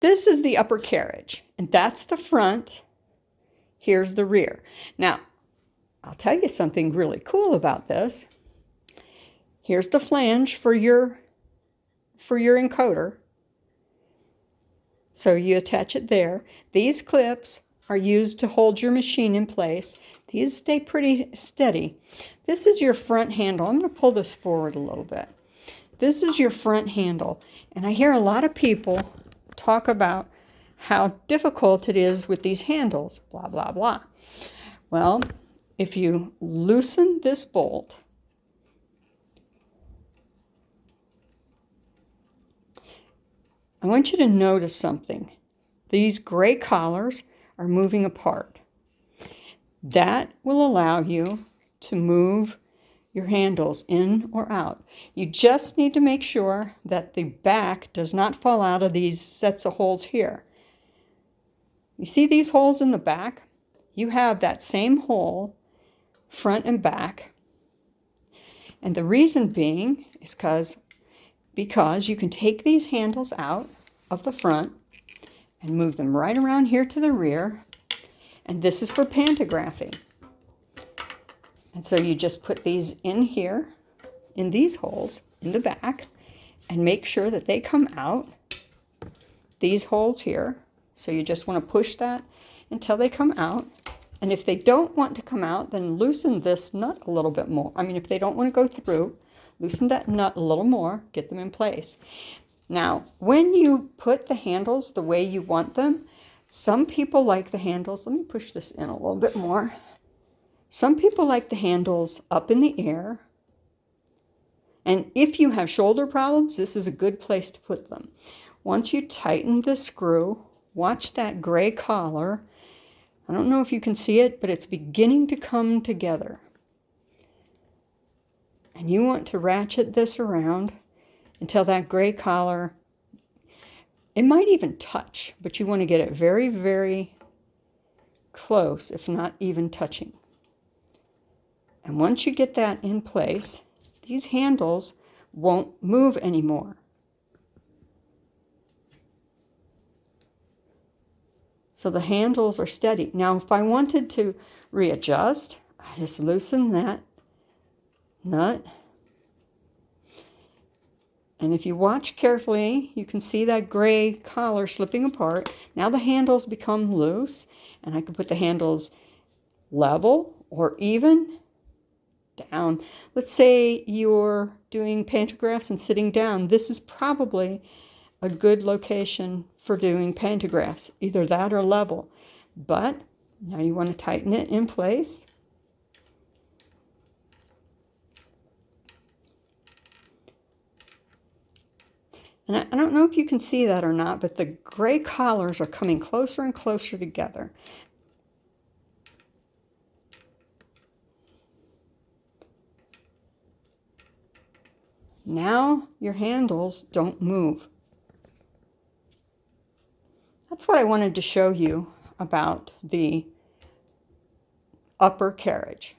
This is the upper carriage, and that's the front. Here's the rear. Now, I'll tell you something really cool about this. Here's the flange for your encoder. So you attach it there. These clips are used to hold your machine in place. These stay pretty steady. This is your front handle. I'm going to pull this forward a little bit. This is your front handle. And I hear a lot of people talk about how difficult it is with these handles, blah, blah, blah. Well, if you loosen this bolt, I want you to notice something. These gray collars are moving apart. That will allow you to move your handles in or out. You just need to make sure that the back does not fall out of these sets of holes here. You see these holes in the back? You have that same hole, front and back. And the reason being is because you can take these handles out of the front and move them right around here to the rear. And this is for pantographing. And so you just put these in here, in these holes, in the back, and make sure that they come out, these holes here. So you just want to push that until they come out. And if they don't want to come out, then loosen this nut a little bit more. I mean, if they don't want to go through, loosen that nut a little more, get them in place. Now, when you put the handles the way you want them, some people like the handles, let me push this in a little bit more. Some people like the handles up in the air. And if you have shoulder problems, this is a good place to put them. Once you tighten the screw, watch that gray collar. I don't know if you can see it, but it's beginning to come together. And you want to ratchet this around until that gray collar, it might even touch, but you want to get it very, very close, if not even touching. And once you get that in place, these handles won't move anymore. So the handles are steady. Now, if I wanted to readjust, I just loosen that nut. And if you watch carefully, you can see that gray collar slipping apart. Now the handles become loose, and I can put the handles level or even down. Let's say you're doing pantographs and sitting down. This is probably a good location for doing pantographs, either that or level. But now you want to tighten it in place. And I don't know if you can see that or not, but the gray collars are coming closer and closer together. Now your handles don't move. That's what I wanted to show you about the upper carriage.